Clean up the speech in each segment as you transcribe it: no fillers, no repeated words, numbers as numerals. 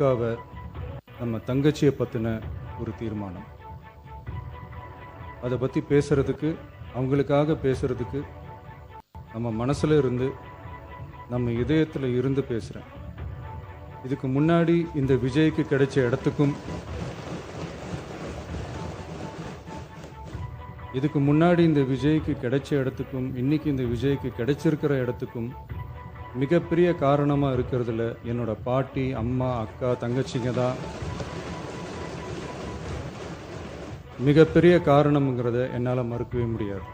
அக்காவை, நம்ம தங்கச்சியை பற்றின ஒரு தீர்மானம். அதை பற்றி பேசுகிறதுக்கு, அவங்களுக்காக பேசுகிறதுக்கு நம்ம மனசில் இருந்து, நம்ம இதயத்தில் இருந்து பேசுகிறேன். இதுக்கு முன்னாடி இந்த விஜய்க்கு கிடைச்ச இடத்துக்கும், இன்னைக்கு இந்த விஜய்க்கு கிடைச்சிருக்கிற இடத்துக்கும் மிகப்பெரிய காரணமாக இருக்கிறதுல என்னோட பாட்டி, அம்மா, அக்கா, தங்கச்சிங்க தான் மிகப்பெரிய காரணம்ங்கிறத என்னால் மறுக்கவே முடியாது.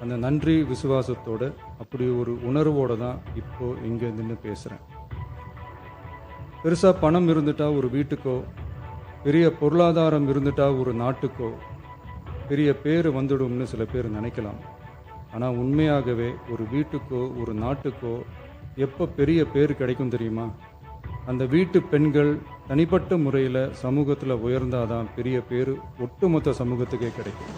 அந்த நன்றி விசுவாசத்தோட, அப்படி ஒரு உணர்வோடு தான் இப்போ இங்கே நின்று பேசுகிறேன். பெருசாக பணம் இருந்துட்டா ஒரு வீட்டுக்கோ, பெரிய பொருளாதாரம் இருந்துட்டா ஒரு நாட்டுக்கோ பெரிய பேர் வந்துடும்னு சில பேர் நினைக்கலாம். ஆனால் உண்மையாகவே ஒரு வீட்டுக்கோ ஒரு நாட்டுக்கோ எப்போ பெரிய பேர் கிடைக்கும் தெரியுமா? அந்த வீட்டு பெண்கள் தனிப்பட்ட முறையில் சமூகத்தில் உயர்ந்தாதான் பெரிய பேர் ஒட்டுமொத்த சமூகத்துக்கே கிடைக்கும்.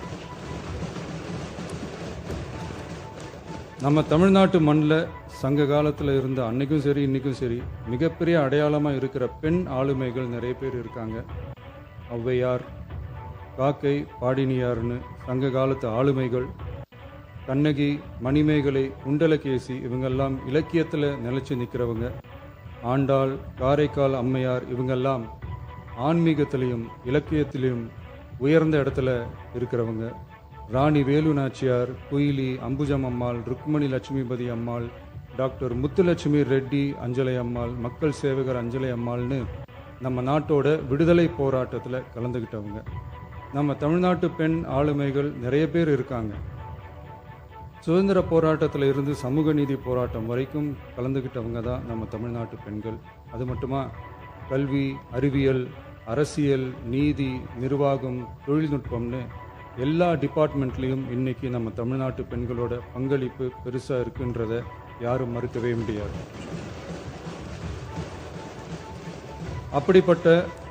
நம்ம தமிழ்நாட்டு மண்ணில் சங்க காலத்தில் இருந்த அன்னைக்கும் சரி இன்றைக்கும் சரி மிகப்பெரிய அடையாளமாக இருக்கிற பெண் ஆளுமைகள் நிறைய பேர் இருக்காங்க. ஔவையார், காக்கை, பாடினியார்னு சங்க காலத்து ஆளுமைகள், கண்ணகி, மணிமேகலை, குண்டலகேசி, இவங்கெல்லாம் இலக்கியத்தில் நிலைச்சி நிற்கிறவங்க. ஆண்டாள், காரைக்கால் அம்மையார், இவங்கெல்லாம் ஆன்மீகத்திலையும் இலக்கியத்திலையும் உயர்ந்த இடத்துல இருக்கிறவங்க. ராணி வேலு நாச்சியார், குயிலி, அம்புஜம் அம்மாள், ருக்மணி லட்சுமிபதி அம்மாள், டாக்டர் முத்துலட்சுமி ரெட்டி அஞ்சலை அம்மாள், மக்கள் சேவகர் அஞ்சலை அம்மாள்னு நம்ம நாட்டோட விடுதலை போராட்டத்தில் கலந்துக்கிட்டவங்க. நம்ம தமிழ்நாட்டு பெண் ஆளுமைகள் நிறைய பேர் இருக்காங்க. சுதந்திர போராட்டத்தில் இருந்து சமூக நீதி போராட்டம் வரைக்கும் கலந்துக்கிட்டவங்க தான் நம்ம தமிழ்நாட்டு பெண்கள். அது மட்டுமா, கல்வி, அறிவியல், அரசியல், நீதி, நிர்வாகம், தொழில்நுட்பம்னு எல்லா டிபார்ட்மெண்ட்லேயும் இன்னைக்கு நம்ம தமிழ்நாட்டு பெண்களோட பங்களிப்பு பெருசாக இருக்குன்றத யாரும் மறுக்கவே முடியாது. அப்படிப்பட்ட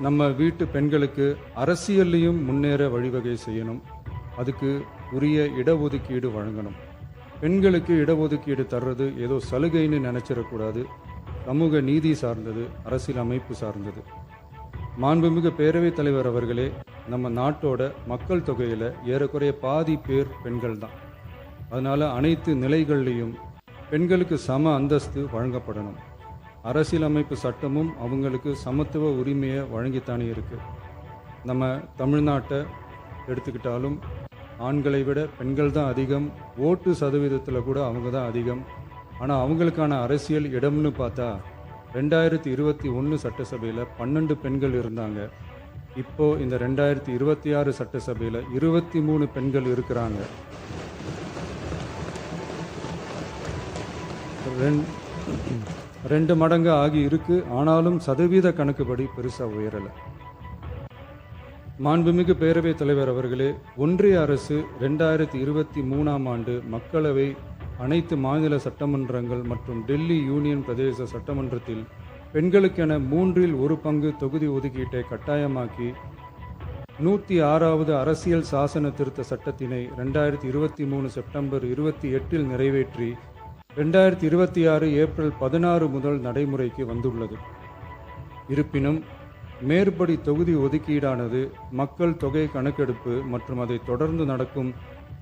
நம்ம வீட்டு பெண்களுக்கு அரசியல்லையும் முன்னேற வழிவகை செய்யணும். அதுக்கு உரிய இடஒதுக்கீடு வழங்கணும். பெண்களுக்கு இடஒதுக்கீடு தர்றது ஏதோ சலுகைன்னு நினச்சிடக்கூடாது. சமூக நீதி சார்ந்தது, அரசியல் அமைப்பு சார்ந்தது. மாண்புமிகு பேரவைத் தலைவர் அவர்களே, நம்ம நாட்டோட மக்கள் தொகையில் ஏறக்குறைய பாதி பேர் பெண்கள் தான். அதனால் அனைத்து நிலைகள்லையும் பெண்களுக்கு சம அந்தஸ்து வழங்கப்படணும். அரசியலமைப்பு சட்டமும் அவங்களுக்கு சமத்துவ உரிமையை வழங்கித்தானே இருக்குது. நம்ம தமிழ்நாட்டை எடுத்துக்கிட்டாலும் ஆண்களை விட பெண்கள் தான் அதிகம். ஓட்டு சதவீதத்தில் கூட அவங்க தான் அதிகம். ஆனால் அவங்களுக்கான அரசியல் இடம்னு பார்த்தா 2021 சட்டசபையில் 12 பெண்கள் இருந்தாங்க. இப்போது இந்த 2026 சட்டசபையில் 23 பெண்கள் இருக்கிறாங்க. ரெண்டு மடங்கு ஆகி இருக்கு. ஆனாலும் சதவீத கணக்குப்படி பெருசாக உயரலை. மாண்புமிகு பேரவைத் தலைவர் அவர்களே, ஒன்றிய அரசு 2023ஆம் ஆண்டு மக்களவை, அனைத்து மாநில சட்டமன்றங்கள் மற்றும் டெல்லி யூனியன் பிரதேச சட்டமன்றத்தில் பெண்களுக்கென 1/3 பங்கு தொகுதி ஒதுக்கீட்டை கட்டாயமாக்கி 106வது அரசியல் சாசன திருத்த சட்டத்தினை 2023 செப்டம்பர் 28 நிறைவேற்றி 2026 ஏப்ரல் 16 முதல் நடைமுறைக்கு வந்துள்ளது. இருப்பினும் மேற்படி தொகுதி ஒதுக்கீடானது மக்கள் தொகை கணக்கெடுப்பு மற்றும் அதை தொடர்ந்து நடக்கும்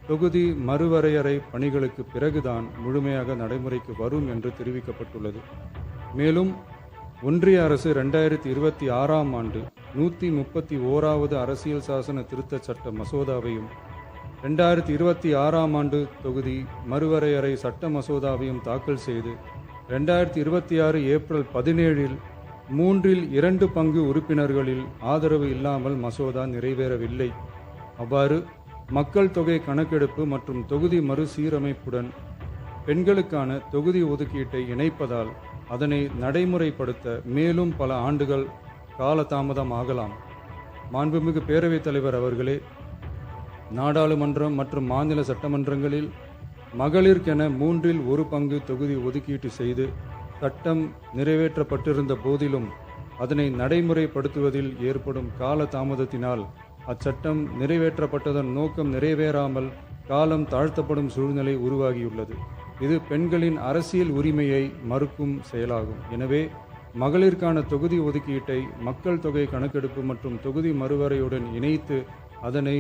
தொகுதி மறுவரையறை பணிகளுக்கு பிறகுதான் முழுமையாக நடைமுறைக்கு வரும் என்று தெரிவிக்கப்பட்டுள்ளது. மேலும் ஒன்றிய அரசு 2026ஆம் ஆண்டு 131வது அரசியல் சாசன திருத்த சட்ட மசோதாவையும் 2026ஆம் ஆண்டு தொகுதி மறுவரையறை சட்ட மசோதாவையும் தாக்கல் செய்து 2026 ஏப்ரல் 17இல் 3/2 பங்கு உறுப்பினர்களில் ஆதரவு இல்லாமல் மசோதா நிறைவேறவில்லை. அவ்வாறு மக்கள் தொகை கணக்கெடுப்பு மற்றும் தொகுதி மறுசீரமைப்புடன் பெண்களுக்கான தொகுதி ஒதுக்கீட்டை இணைப்பதால் அதனை நடைமுறைப்படுத்த மேலும் பல ஆண்டுகள் காலதாமதம் ஆகலாம். மாண்புமிகு பேரவைத் தலைவர் அவர்களே, நாடாளுமன்றம் மற்றும் மாநில சட்டமன்றங்களில் மகளிருக்கென 1/3 பங்கு தொகுதி ஒதுக்கீட்டு செய்து சட்டம் நிறைவேற்றப்பட்டிருந்த போதிலும் அதனை நடைமுறைப்படுத்துவதில் ஏற்படும் கால தாமதத்தினால் அச்சட்டம் நிறைவேற்றப்பட்டதன் நோக்கம் நிறைவேறாமல் காலம் தாழ்த்தப்படும் சூழ்நிலை உருவாகியுள்ளது. இது பெண்களின் அரசியல் உரிமையை மறுக்கும் செயலாகும். எனவே மகளிருக்கான தொகுதி ஒதுக்கீட்டை மக்கள் தொகை கணக்கெடுப்பு மற்றும் தொகுதி மறுவரையுடன் இணைத்து அதனை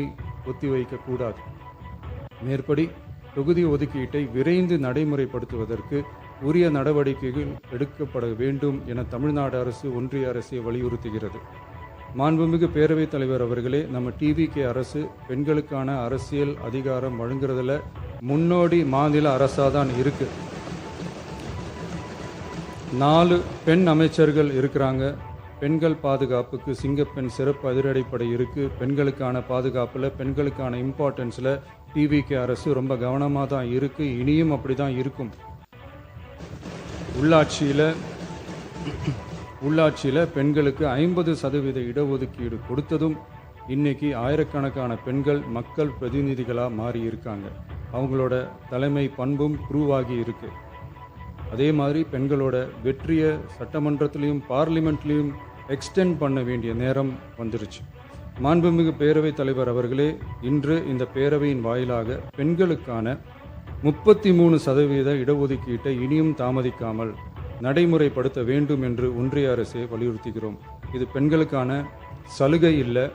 ஒத்திவைக்கக்கூடாது. மேற்படி தொகுதி ஒதுக்கீட்டை விரைந்து நடைமுறைப்படுத்துவதற்கு உரிய நடவடிக்கைகள் எடுக்கப்பட வேண்டும் என தமிழ்நாடு அரசு ஒன்றிய அரசை வலியுறுத்துகிறது. மாண்புமிகு பேரவைத் தலைவர் அவர்களே, நம்ம டிவிகே அரசு பெண்களுக்கான அரசியல் அதிகாரம் வழங்குறதுல முன்னோடி மாநில அரசாக தான் இருக்கு. 4 பெண் அமைச்சர்கள் இருக்கிறாங்க. பெண்கள் பாதுகாப்புக்கு சிங்கப்பெண் சிறப்பு அதிரடிப்படை இருக்கு. பெண்களுக்கான பாதுகாப்பில், பெண்களுக்கான இம்பார்ட்டன்ஸில் டிவிகே அரசு ரொம்ப கவனமாக தான் இருக்கு. இனியும் அப்படி தான் இருக்கும். உள்ளாட்சியில் பெண்களுக்கு 50% இடஒதுக்கீடு கொடுத்ததும் இன்னைக்கு ஆயிரக்கணக்கான பெண்கள் மக்கள் பிரதிநிதிகளாக மாறி இருக்காங்க. அவங்களோட தலைமை பண்பும் ப்ரூவ் ஆகி இருக்கு. அதே மாதிரி பெண்களோட வெற்றியை சட்டமன்றத்திலையும் பார்லிமெண்ட்லேயும் எக்ஸ்டெண்ட் பண்ண வேண்டிய நேரம் வந்துருச்சு. மாண்புமிகு பேரவைத் தலைவர் அவர்களே, இன்று இந்த பேரவையின் வாயிலாக பெண்களுக்கான 33% இடஒதுக்கீட்டை இனியும் தாமதிக்காமல் நடைமுறைப்படுத்த வேண்டும் என்று ஒன்றிய அரசை வலியுறுத்துகிறோம். இது பெண்களுக்கான சலுகை இல்லை,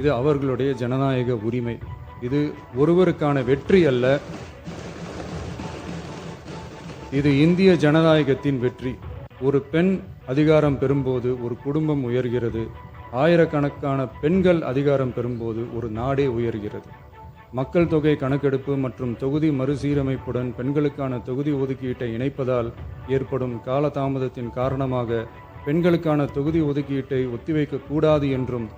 இது அவர்களுடைய ஜனநாயக உரிமை. இது ஒருவருக்கான வெற்றி அல்ல, இது இந்திய ஜனநாயகத்தின் வெற்றி. ஒரு பெண் அதிகாரம் பெறும்போது ஒரு குடும்பம் உயர்கிறது. ஆயிரக்கணக்கான பெண்கள் அதிகாரம் பெறும்போது ஒரு நாடே உயர்கிறது. மக்கள் தொகை கணக்கெடுப்பு மற்றும் தொகுதி மறுசீரமைப்புடன் பெண்களுக்கான தொகுதி ஒதுக்கீட்டை இணைப்பதால் ஏற்படும் காலதாமதத்தின் காரணமாக பெண்களுக்கான தொகுதி ஒதுக்கீட்டை ஒத்திவைக்கக்கூடாது என்றும்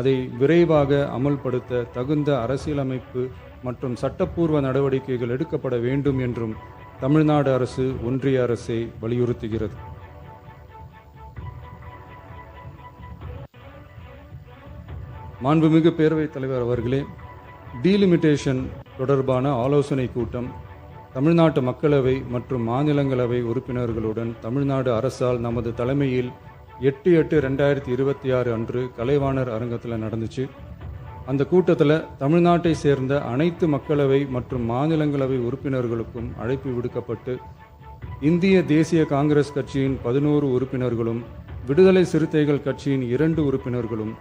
அதை விரைவாக அமல்படுத்த தகுந்த அரசியலமைப்பு மற்றும் சட்டப்பூர்வ நடவடிக்கைகள் எடுக்கப்பட வேண்டும் என்றும் தமிழ்நாடு அரசு ஒன்றிய அரசை வலியுறுத்துகிறது. மாண்புமிகு பேரவைத் தலைவர் அவர்களே, டீலிமிட்டேஷன் தொடர்பான ஆலோசனை கூட்டம் தமிழ்நாட்டு மக்களவை மற்றும் மாநிலங்களவை உறுப்பினர்களுடன் தமிழ்நாடு அரசால் நமது தலைமையில் 8/8/2026 அன்று கலைவாணர் அரங்கத்தில் நடந்துச்சு. அந்த கூட்டத்தில் தமிழ்நாட்டை சேர்ந்த அனைத்து மக்களவை மற்றும் மாநிலங்களவை உறுப்பினர்களுக்கும் அழைப்பு விடுக்கப்பட்டு இந்திய தேசிய காங்கிரஸ் கட்சியின் 11 உறுப்பினர்களும், விடுதலை சிறுத்தைகள் கட்சியின் 2 உறுப்பினர்களும்,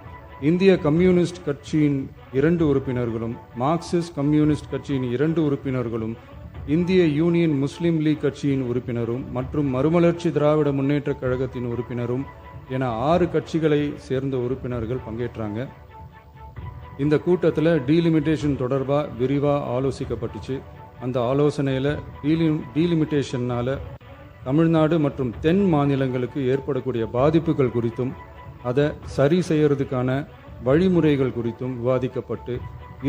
இந்திய கம்யூனிஸ்ட் கட்சியின் 2 உறுப்பினர்களும், மார்க்சிஸ்ட் கம்யூனிஸ்ட் கட்சியின் 2 உறுப்பினர்களும், இந்திய யூனியன் முஸ்லீம் லீக் கட்சியின் உறுப்பினரும் மற்றும் மறுமலர்ச்சி திராவிட முன்னேற்றக் கழகத்தின் உறுப்பினரும் என 6 கட்சிகளை சேர்ந்த உறுப்பினர்கள் பங்கேற்றாங்க. இந்த கூட்டத்தில் டீலிமிட்டேஷன் தொடர்பாக விரிவாக ஆலோசிக்கப்பட்டுச்சு. அந்த ஆலோசனையில் டீலிமிட்டேஷனால் தமிழ்நாடு மற்றும் தென் மாநிலங்களுக்கு ஏற்படக்கூடிய பாதிப்புகள் குறித்தும் அதை சரி செய்யறதுக்கான வழிமுறைகள் குறித்தும் விவாதிக்கப்பட்டு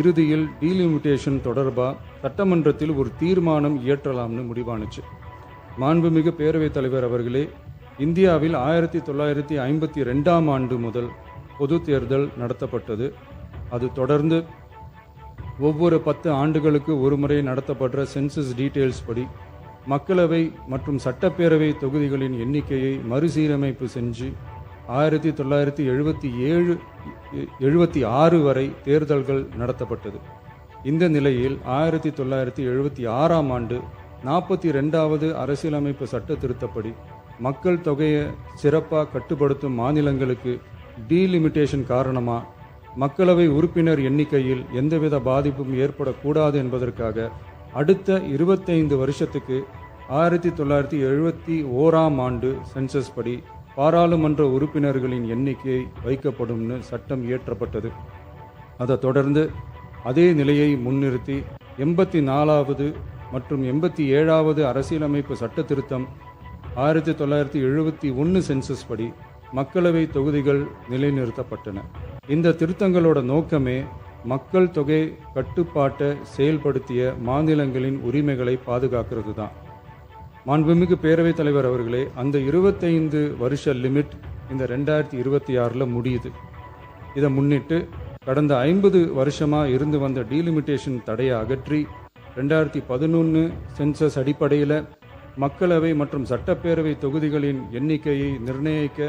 இறுதியில் டீலிமிட்டேஷன் தொடர்பாக சட்டமன்றத்தில் ஒரு தீர்மானம் இயற்றலாம்னு முடிவானுச்சு. மாண்புமிகு பேரவைத் தலைவர் அவர்களே, இந்தியாவில் 1952ஆம் ஆண்டு முதல் பொது தேர்தல் நடத்தப்பட்டது. அது தொடர்ந்து ஒவ்வொரு 10 ஆண்டுகளுக்கு ஒரு முறை நடத்தப்படுற சென்சஸ் டீட்டெயில்ஸ் படி மக்களவை மற்றும் சட்டப்பேரவை தொகுதிகளின் எண்ணிக்கையை மறுசீரமைப்பு செஞ்சு 1976 வரை தேர்தல்கள் நடத்தப்பட்டது. இந்த நிலையில் 1976ஆம் ஆண்டு 42வது அரசியலமைப்பு சட்ட திருத்தப்படி மக்கள் தொகையை சிறப்பாக கட்டுப்படுத்தும் மாநிலங்களுக்கு டீலிமிட்டேஷன் காரணமாக மக்களவை உறுப்பினர் எண்ணிக்கையில் எந்தவித பாதிப்பும் ஏற்படக்கூடாது என்பதற்காக அடுத்த 25 வருஷத்துக்கு 1971ஆம் ஆண்டு சென்சஸ் படி பாராளுமன்ற உறுப்பினர்களின் எண்ணிக்கை வைக்கப்படும்னு சட்டம் இயற்றப்பட்டது. அதை தொடர்ந்து அதே நிலையை முன்னிறுத்தி 84வது மற்றும் 87வது அரசியலமைப்பு சட்ட திருத்தம் 1971 சென்சஸ் படி மக்களவை தொகுதிகள் நிலைநிறுத்தப்பட்டன. இந்த திருத்தங்களோட நோக்கமே மக்கள் தொகை கட்டுப்பாட்டை செயல்படுத்திய மாநிலங்களின் உரிமைகளை பாதுகாக்கிறது தான். மாண்புமிகு பேரவைத் தலைவர் அவர்களே, அந்த 25 வருஷ லிமிட் இந்த 2026 முடியுது. இதை முன்னிட்டு கடந்த 50 வருஷமாக இருந்து வந்த டீலிமிட்டேஷன் தடையை அகற்றி 2011 சென்சஸ் அடிப்படையில் மக்களவை மற்றும் சட்டப்பேரவை தொகுதிகளின் எண்ணிக்கையை நிர்ணயிக்க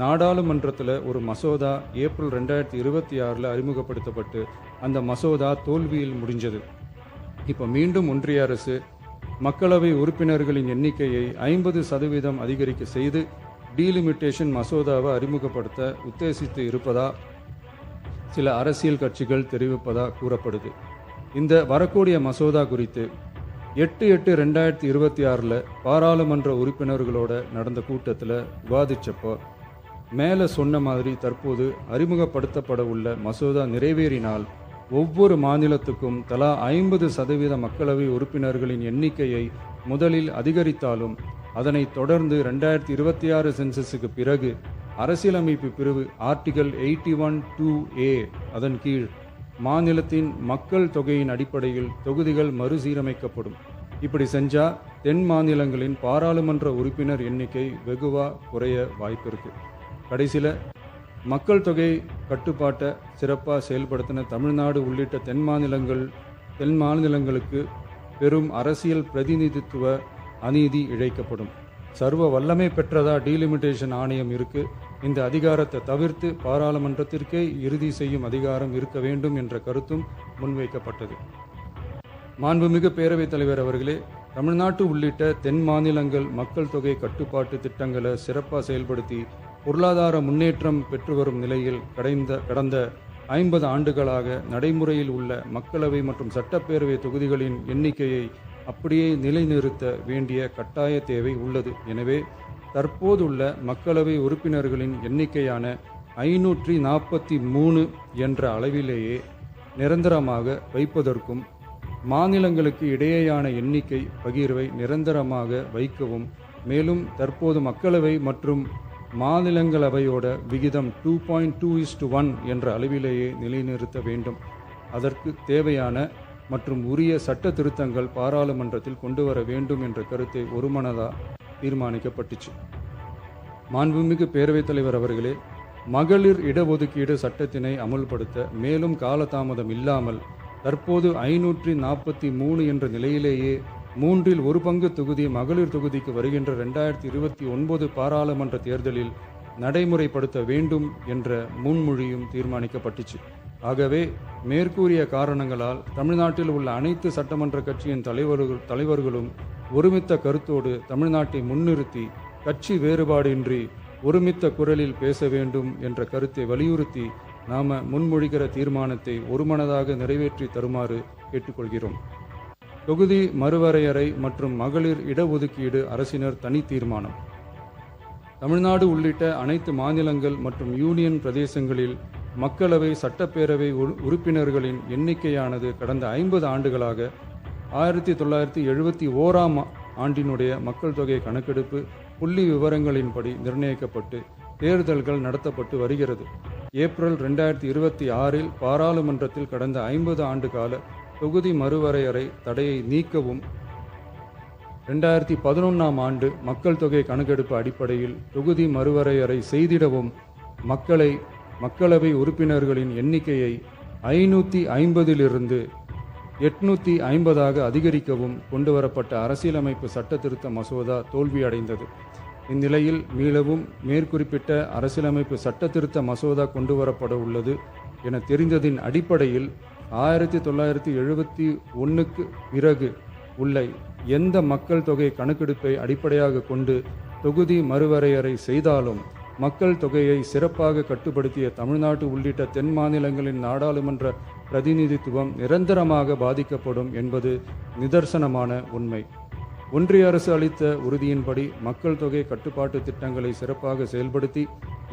நாடாளுமன்றத்தில் ஒரு மசோதா ஏப்ரல் 2026 அறிமுகப்படுத்தப்பட்டு அந்த மசோதா தோல்வியில் முடிஞ்சது. இப்போ மீண்டும் ஒன்றிய அரசு மக்களவை உறுப்பினர்களின் எண்ணிக்கையை 50% அதிகரிக்க செய்து டீலிமிட்டேஷன் மசோதாவை அறிமுகப்படுத்த உத்தேசித்து இருப்பதா சில அரசியல் கட்சிகள் தெரிவிப்பதா கூறப்படுது. இந்த வரக்கூடிய மசோதா குறித்து 8/8/2026 பாராளுமன்ற உறுப்பினர்களோட நடந்த கூட்டத்தில் விவாதிச்சப்போ மேலே சொன்ன மாதிரி தற்போது அறிமுகப்படுத்தப்பட உள்ள மசோதா நிறைவேறினால் ஒவ்வொரு மாநிலத்துக்கும் தலா 50% மக்களவை உறுப்பினர்களின் எண்ணிக்கையை முதலில் அதிகரித்தாலும் அதனைத் தொடர்ந்து 2026 சென்சஸுக்கு பிறகு அரசியலமைப்பு பிரிவு ஆர்டிகல் 81(2)A அதன் கீழ் மாநிலத்தின் மக்கள் தொகையின் அடிப்படையில் தொகுதிகள் மறுசீரமைக்கப்படும். இப்படி செஞ்சா தென் மாநிலங்களின் பாராளுமன்ற உறுப்பினர் எண்ணிக்கை வெகுவா குறைய வாய்ப்பு இருக்கு. கடைசியில் மக்கள் தொகை கட்டுப்பாட்டை சிறப்பாக செயல்படுத்தின தமிழ்நாடு உள்ளிட்ட தென் மாநிலங்களுக்கு பெரும் அரசியல் பிரதிநிதித்துவ அநீதி இழைக்கப்படும். சர்வ வல்லமை பெற்றதா டீலிமிட்டேஷன் ஆணையம் இருக்கு. இந்த அதிகாரத்தை தவிர்த்து பாராளுமன்றத்திற்கே இறுதி செய்யும் அதிகாரம் இருக்க வேண்டும் என்ற கருத்தும் முன்வைக்கப்பட்டது. மாண்புமிகு பேரவைத் தலைவர் அவர்களே, தமிழ்நாட்டு உள்ளிட்ட தென் மாநிலங்கள் மக்கள் தொகை கட்டுப்பாட்டு திட்டங்களை சிறப்பாக செயல்படுத்தி பொருளாதார முன்னேற்றம் பெற்று வரும் நிலையில் கடந்த 50 ஆண்டுகளாக நடைமுறையில் உள்ள மக்களவை மற்றும் சட்டப்பேரவை தொகுதிகளின் எண்ணிக்கையை அப்படியே நிலைநிறுத்த வேண்டிய கட்டாய தேவை உள்ளது. எனவே தற்போதுள்ள மக்களவை உறுப்பினர்களின் எண்ணிக்கையான 543 என்ற அளவிலேயே நிரந்தரமாக வைப்பதற்கும் மாநிலங்களுக்கு இடையேயான எண்ணிக்கை பகிர்வை நிரந்தரமாக வைக்கவும், மேலும் தற்போது மக்களவை மற்றும் மாநிலங்களவையோட விகிதம் 2.2:1 என்ற அளவிலேயே நிலைநிறுத்த வேண்டும். அதற்கு தேவையான மற்றும் உரிய சட்ட திருத்தங்கள் பாராளுமன்றத்தில் கொண்டு வர வேண்டும் என்ற கருத்தை ஒருமனதாக தீர்மானிக்கப்பட்டுச்சு. மாண்புமிகு பேரவைத் தலைவர் அவர்களே, மகளிர் இடஒதுக்கீடு சட்டத்தினை அமுல்படுத்த மேலும் காலதாமதம் இல்லாமல் தற்போது 543 என்ற நிலையிலேயே 1/3 தொகுதி மகளிர் தொகுதிக்கு வருகின்ற 2029 பாராளுமன்ற தேர்தலில் நடைமுறைப்படுத்த வேண்டும் என்ற முன்மொழியும் தீர்மானிக்கப்பட்டுச்சு. ஆகவே மேற்கூறிய காரணங்களால் தமிழ்நாட்டில் உள்ள அனைத்து சட்டமன்ற கட்சியின் தலைவர்களும் ஒருமித்த கருத்தோடு தமிழ்நாட்டை முன்னிறுத்தி கட்சி வேறுபாடின்றி ஒருமித்த குரலில் பேச வேண்டும் என்ற கருத்தை வலியுறுத்தி நாம முன்மொழிகிற தீர்மானத்தை ஒருமனதாக நிறைவேற்றி தருமாறு கேட்டுக்கொள்கிறோம். தொகுதி மறுவரையறை மற்றும் மகளிர் இடஒதுக்கீடு அரசினர் தனி தீர்மானம். தமிழ்நாடு உள்ளிட்ட அனைத்து மாநிலங்கள் மற்றும் யூனியன் பிரதேசங்களில் மக்களவை சட்டப்பேரவை உறுப்பினர்களின் எண்ணிக்கையானது கடந்த 50 ஆண்டுகளாக 1971 ஆண்டினுடைய மக்கள் தொகை கணக்கெடுப்பு புள்ளி விவரங்களின்படி நிர்ணயிக்கப்பட்டு தேர்தல்கள் நடத்தப்பட்டு வருகிறது. ஏப்ரல் 2026 பாராளுமன்றத்தில் கடந்த 50 ஆண்டு கால தொகுதி மறுவரையறை தடையை நீக்கவும் 2011 ஆண்டு மக்கள் தொகை கணக்கெடுப்பு அடிப்படையில் தொகுதி மறுவரையறை செய்திடவும் மக்களவை உறுப்பினர்களின் எண்ணிக்கையை 550 850 அதிகரிக்கவும் கொண்டுவரப்பட்ட அரசியலமைப்பு சட்ட திருத்த மசோதா தோல்வியடைந்தது. இந்நிலையில் மீளவும் மேற்குறிப்பிட்ட அரசியலமைப்பு சட்ட திருத்த மசோதா கொண்டுவரப்பட உள்ளது என தெரிந்ததின் அடிப்படையில் 1971 பிறகு உள்ள எந்த மக்கள் தொகை கணக்கெடுப்பை அடிப்படையாக கொண்டு தொகுதி மறுவரையறை செய்தாலும் மக்கள் தொகையை சிறப்பாக கட்டுப்படுத்திய தமிழ்நாடு உள்ளிட்ட தென் மாநிலங்களின் நாடாளுமன்ற பிரதிநிதித்துவம் நிரந்தரமாக பாதிக்கப்படும் என்பது நிதர்சனமான உண்மை. ஒன்றிய அரசு அளித்த உறுதியின்படி மக்கள் தொகை கட்டுப்பாட்டு திட்டங்களை சிறப்பாக செயல்படுத்தி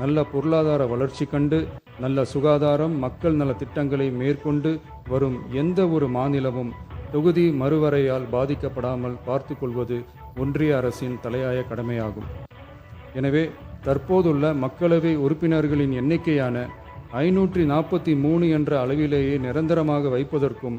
நல்ல பொருளாதார வளர்ச்சி கண்டு நல்ல சுகாதாரம் மக்கள் நல திட்டங்களை மேற்கொண்டு வரும் எந்த ஒரு மாநிலமும் தொகுதி மறுவரையால் பாதிக்கப்படாமல் பார்த்து கொள்வது ஒன்றிய அரசின் தலையாய கடமையாகும். எனவே தற்போதுள்ள மக்களவை உறுப்பினர்களின் எண்ணிக்கையான 543 என்ற அளவிலேயே நிரந்தரமாக வைப்பதற்கும்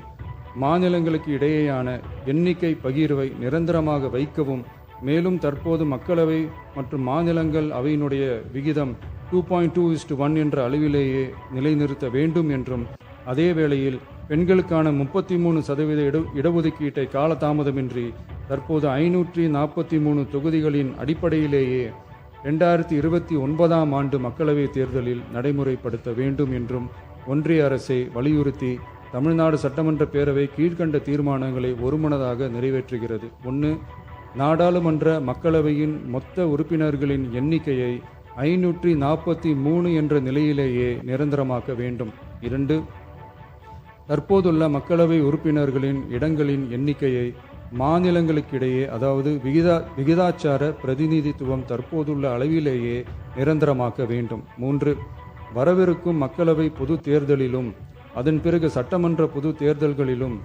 மாநிலங்களுக்கு இடையேயான எண்ணிக்கை பகிர்வை நிரந்தரமாக வைக்கவும், மேலும் தற்போது மக்களவை மற்றும் மாநிலங்கள் அவையினுடைய விகிதம் 2.2:1 என்ற அளவிலேயே நிலைநிறுத்த வேண்டும் என்றும், அதே வேளையில் பெண்களுக்கான 33% இடஒதுக்கீட்டை காலதாமதமின்றி தற்போது 543 தொகுதிகளின் அடிப்படையிலேயே 2029 ஆண்டு மக்களவை தேர்தலில் நடைமுறைப்படுத்த வேண்டும் என்றும் ஒன்றிய அரசை வலியுறுத்தி தமிழ்நாடு சட்டமன்ற பேரவை கீழ்கண்ட தீர்மானங்களை ஒருமனதாக நிறைவேற்றுகிறது. 1. நாடாளுமன்ற மக்களவையின் மொத்த உறுப்பினர்களின் எண்ணிக்கையை 543 என்ற நிலையிலேயே நிரந்தரமாக்க வேண்டும். 2. தற்போதுள்ள மக்களவை உறுப்பினர்களின் இடங்களின் எண்ணிக்கையை மாநிலங்களுக்கிடையே, அதாவது விகிதாச்சார பிரதிநிதித்துவம் தற்போதுள்ள அளவிலேயே நிரந்தரமாக்க வேண்டும். 3. வரவிருக்கும் மக்களவை பொது தேர்தலிலும் அதன் பிறகு சட்டமன்ற பொது தேர்தல்களிலும்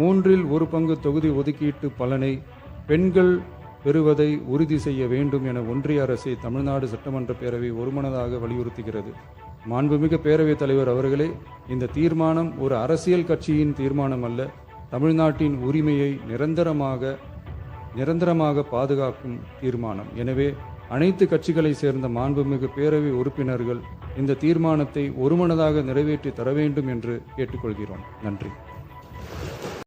1/3 தொகுதி ஒதுக்கீட்டு பலனை பெண்கள் பெறுவதை உறுதி செய்ய வேண்டும் என ஒன்றிய அரசை தமிழ்நாடு சட்டமன்ற பேரவை ஒருமனதாக வலியுறுத்துகிறது. மாண்புமிகு பேரவைத் தலைவர் அவர்களே, இந்த தீர்மானம் ஒரு அரசியல் கட்சியின் தீர்மானம் அல்ல, தமிழ்நாட்டின் உரிமையை நிரந்தரமாக பாதுகாக்கும் தீர்மானம். எனவே அனைத்து கட்சிகளை சேர்ந்த மாண்புமிகு பேரவை உறுப்பினர்கள் இந்த தீர்மானத்தை ஒருமனதாக நிறைவேற்றி தர வேண்டும் என்று கேட்டுக்கொள்கிறோம். நன்றி.